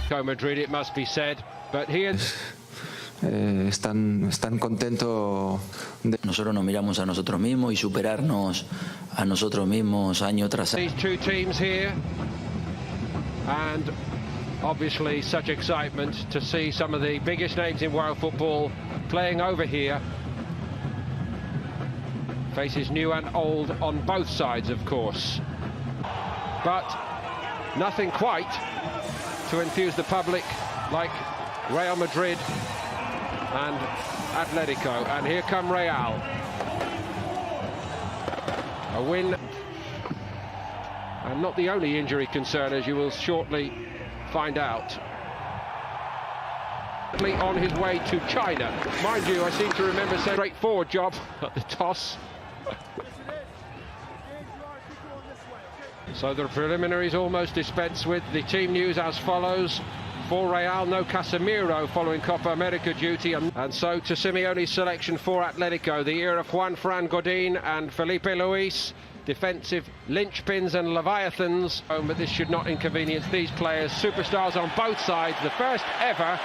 Atletico Madrid, it must be said, but he están contentos. Nosotros nos miramos a nosotros mismos y superarnos a nosotros mismos año tras año. These two teams here, and obviously such excitement to see some of the biggest names in world football playing over here. Faces new and old on both sides, of course, but nothing quite to enthuse the public like Real Madrid and Atletico. And here come Real. A win, and not the only injury concern, as you will shortly find out. On his way to China. Mind you, I seem to remember saying straightforward job at the toss. So the preliminaries almost dispensed with. The team news as follows. For Real, no Casemiro following Copa America duty, and so to Simeone's selection for Atletico, the era of Juan Fran Godin and Felipe Luis, defensive linchpins and leviathans. But this should not inconvenience these players, superstars on both sides. The first ever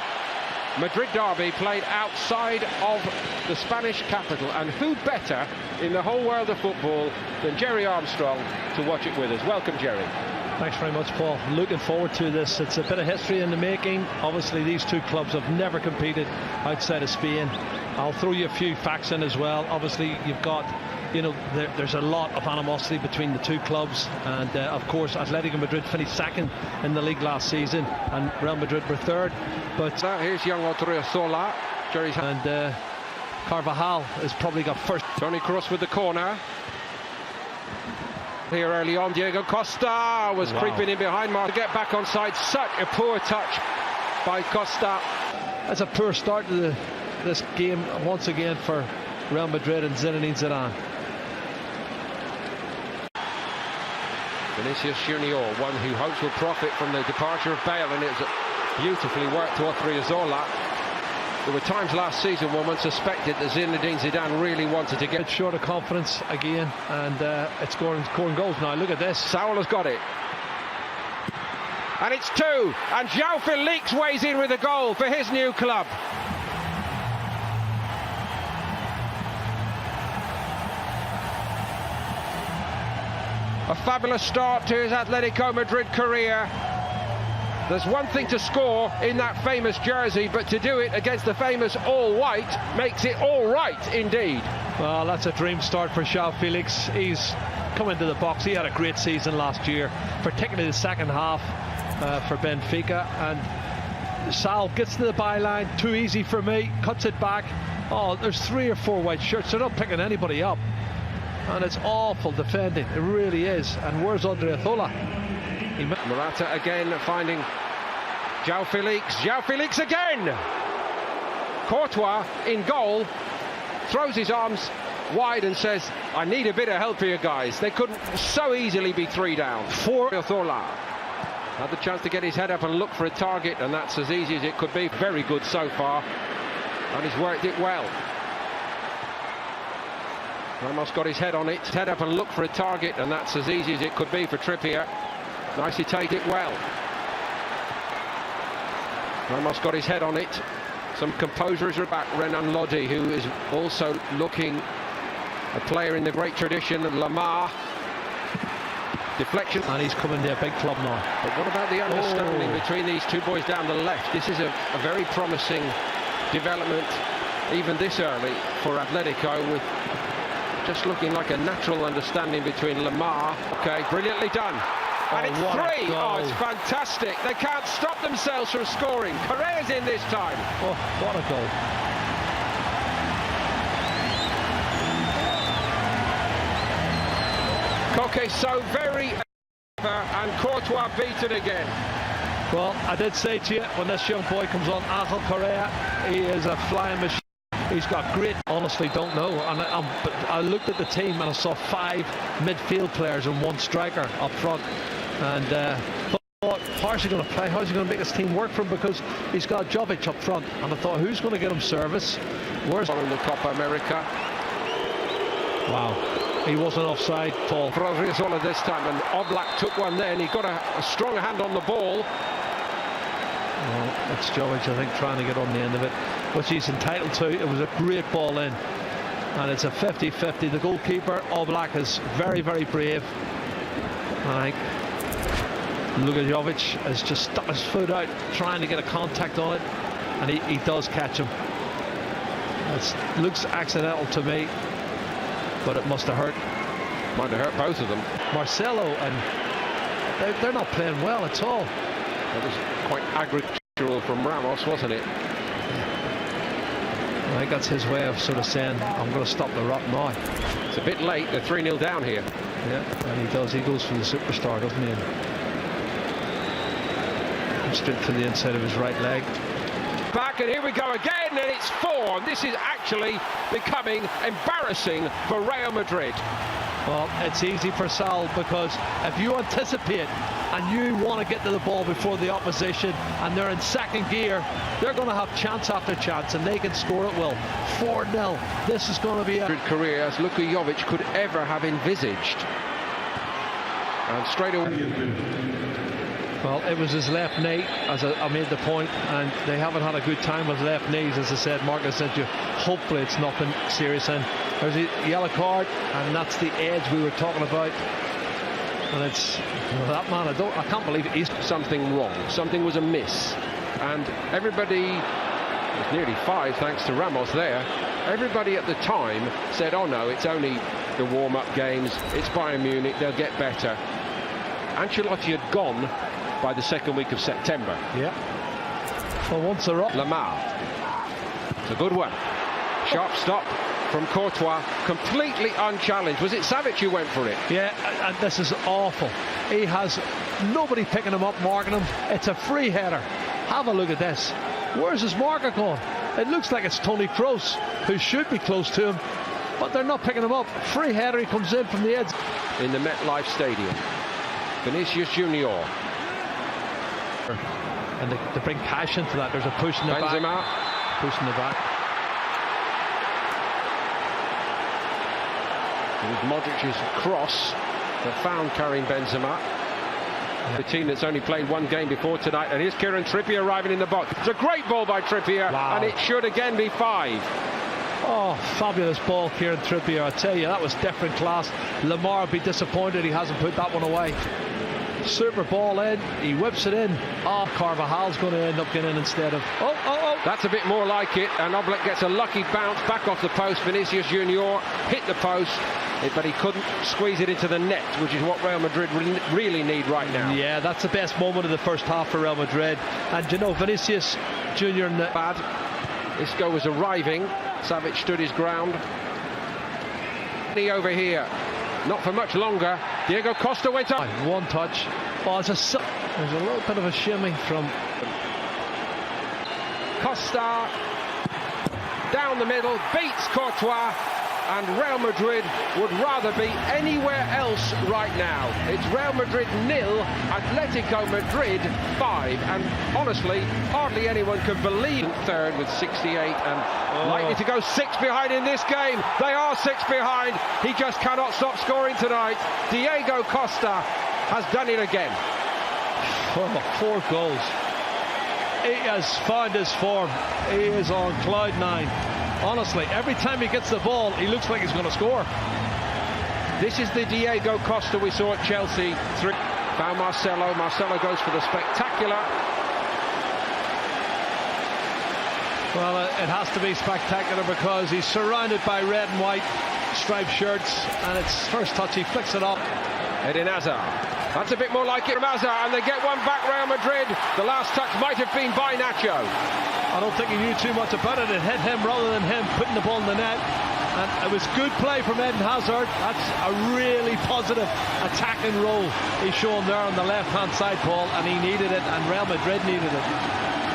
Madrid derby played outside of the Spanish capital, and who better in the whole world of football than Jerry Armstrong to watch it with us. Welcome, Jerry. Thanks very much, Paul. Looking forward to this. It's a bit of history in the making. Obviously, these two clubs have never competed outside of Spain. I'll throw you a few facts in as well. Obviously, you've got, you know, there's a lot of animosity between the two clubs, and of course Atletico Madrid finished second in the league last season and Real Madrid were third. But here's young Odriozola, Jerry's and Carvajal has probably got first. Toni Kroos with the corner. Here early on, Diego Costa was creeping in behind Mark to get back on side. Such a poor touch by Costa. That's a poor start to this game once again for Real Madrid and Zinedine Zidane. Vinicius Junior, one who hopes will profit from the departure of Bale, and it's beautifully worked to Odriozola. There were times last season when one suspected that Zinedine Zidane really wanted to get short of confidence again, and it's scoring goals now. Look at this. Saul has got it. And it's two, and João Félix weighs in with a goal for his new club. A fabulous start to his Atletico Madrid career. There's one thing to score in that famous jersey, but to do it against the famous all-white makes it all right indeed. Well, that's a dream start for João Félix. He's come into the box. He had a great season last year, particularly the second half for Benfica. And Sal gets to the byline, too easy for me, cuts it back. Oh, there's 3 or 4 white shirts. They're not picking anybody up. And it's awful defending, it really is. And where's Odriozola? Morata again finding João Félix again! Courtois in goal, throws his arms wide and says, I need a bit of help here, guys. They couldn't so easily be 3 down. Odriozola had the chance to get his head up and look for a target, and that's as easy as it could be. Very good so far, and he's worked it well. Ramos got his head on it, head up and look for a target, and that's as easy as it could be for Trippier. Nicely take it well. Ramos got his head on it. Some composure is back. Renan Lodi, who is also looking a player in the great tradition of Lamar. Deflection. And he's coming to a big club now. But what about the understanding between these two boys down the left? This is a very promising development, even this early, for Atletico, with just looking like a natural understanding between Lamar. Okay, brilliantly done. And it's 3. Oh, it's fantastic. They can't stop themselves from scoring. Correa's in this time. Oh, what a goal. Koke so very and Courtois beaten again. Well, I did say to you, when this young boy comes on, Angel Correa, he is a flying machine. He's got great, honestly don't know. And I looked at the team and I saw 5 midfield players and 1 striker up front. And thought, how's he going to play? How's he going to make this team work for him? Because he's got Jovic up front. And I thought, who's going to get him service? Where's following the Copa America? Wow. He wasn't offside, Paul. Odriozola this time, and Oblak took one then. He got a strong hand on the ball. Well, it's Jovic, I think, trying to get on the end of it, which he's entitled to. It was a great ball in, and it's a 50-50. The goalkeeper, Oblak, is very, very brave. I think Jovic has just stuck his foot out, trying to get a contact on it, and he does catch him. It looks accidental to me, but it must have hurt. Might have hurt both of them. Marcelo, and they're not playing well at all. That was quite agricultural from Ramos, wasn't it? I think that's his way of sort of saying, I'm going to stop the rot now. It's a bit late. They're 3-0 down here. Yeah, and he does. He goes for the superstar, doesn't he? Straight to the inside of his right leg. Back, and here we go again, and it's 4. And this is actually becoming embarrassing for Real Madrid. Well, it's easy for Sal, because if you anticipate and you want to get to the ball before the opposition and they're in second gear, they're going to have chance after chance, and they can score at will. 4-0. This is going to be a good career as Jovic could ever have envisaged. And straight away. Well, it was his left knee, as I made the point, and they haven't had a good time with left knees, as I said. Marcus said to you, hopefully it's nothing serious. And there's a yellow card, and that's the edge we were talking about. And it's that man. I can't believe it. He's something wrong. Something was amiss, and everybody. It was nearly 5, thanks to Ramos there. Everybody at the time said, "Oh no, it's only the warm-up games. It's Bayern Munich. They'll get better." Ancelotti had gone by the second week of September. Yeah. Well, once they're up. Lamar. It's a good one. Sharp stop from Courtois, completely unchallenged. Was it Savic who went for it? Yeah, and this is awful. He has nobody picking him up, marking him. It's a free header. Have a look at this. Where's his marker gone? It looks like it's Toni Kroos, who should be close to him, but they're not picking him up. Free header, he comes in from the edge. In the MetLife Stadium. Vinicius Junior. And they bring passion to that. There's a push in the Benzema. back. Push in the back. It was Modric's cross that found Karim Benzema. The team that's only played one game before tonight. And here's Kieran Trippier arriving in the box. It's a great ball by Trippier. Wow. And it should again be 5. Oh, fabulous ball, Kieran Trippier. I tell you, that was different class. Lamar would be disappointed he hasn't put that one away. Super ball in, he whips it in. Oh, Carvajal's going to end up getting in instead of that's a bit more like it, and Oblak gets a lucky bounce back off the post. Vinicius Junior hit the post, but he couldn't squeeze it into the net, which is what Real Madrid really need right now. Yeah, that's the best moment of the first half for Real Madrid. And you know, Vinicius Junior bad. Isco was arriving. Savic stood his ground. Over here, not for much longer. Diego Costa went up. One touch. Oh, there's a little bit of a shimmy from Costa. Down the middle, beats Courtois, and Real Madrid would rather be anywhere else right now. It's Real Madrid 0, Atletico Madrid 5, and honestly, hardly anyone can believe third with 68 and likely to go 6 behind in this game. They are 6 behind. He just cannot stop scoring tonight. Diego Costa has done it again. 4 goals. He has found his form. He is on cloud 9. Honestly, every time he gets the ball, he looks like he's going to score. This is the Diego Costa we saw at Chelsea. Found Marcelo. Marcelo goes for the spectacular. Well, it has to be spectacular because he's surrounded by red and white striped shirts, and it's first touch, he flicks it up. Eden Hazard. That's a bit more like it from Hazard, and they get one back, Real Madrid. The last touch might have been by Nacho. I don't think he knew too much about it. It hit him rather than him putting the ball in the net. And it was good play from Eden Hazard. That's a really positive attacking role he's shown there on the left-hand side, Paul, and he needed it, and Real Madrid needed it.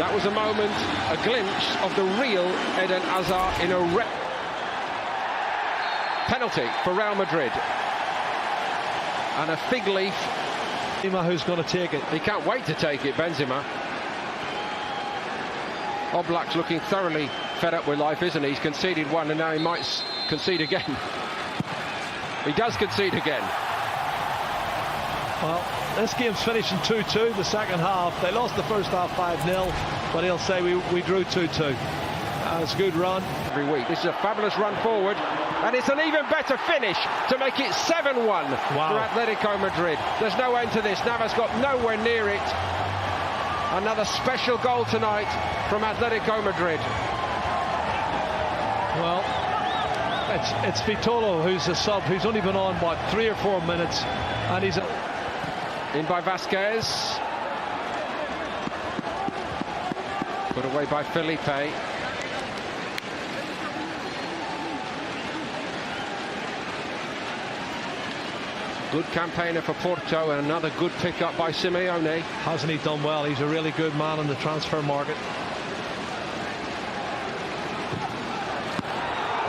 That was a moment, a glimpse of the real Eden Hazard in a penalty for Real Madrid. And a fig leaf. Who's going to take it? He can't wait to take it, Benzema. Oblak's looking thoroughly fed up with life, isn't he? He's conceded one and now he might concede again. He does concede again. Well, this game's finishing 2-2 the second half. They lost the first half 5-0, but he'll say we drew 2-2. It's a good run. Every week. This is a fabulous run forward, and it's an even better finish to make it 7-1 for Atletico Madrid. There's no end to this. Navas got nowhere near it. Another special goal tonight from Atletico Madrid. Well, it's Vitolo who's a sub, who's only been on, what, 3 or 4 minutes, and he's in by Vasquez. Put away by Felipe. Good campaigner for Porto, and another good pick-up by Simeone. Hasn't he done well? He's a really good man in the transfer market.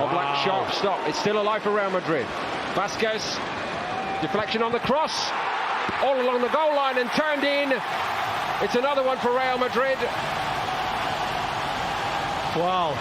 Black sharp stop. It's still alive for Real Madrid. Vasquez, deflection on the cross, all along the goal line and turned in. It's another one for Real Madrid. Wow.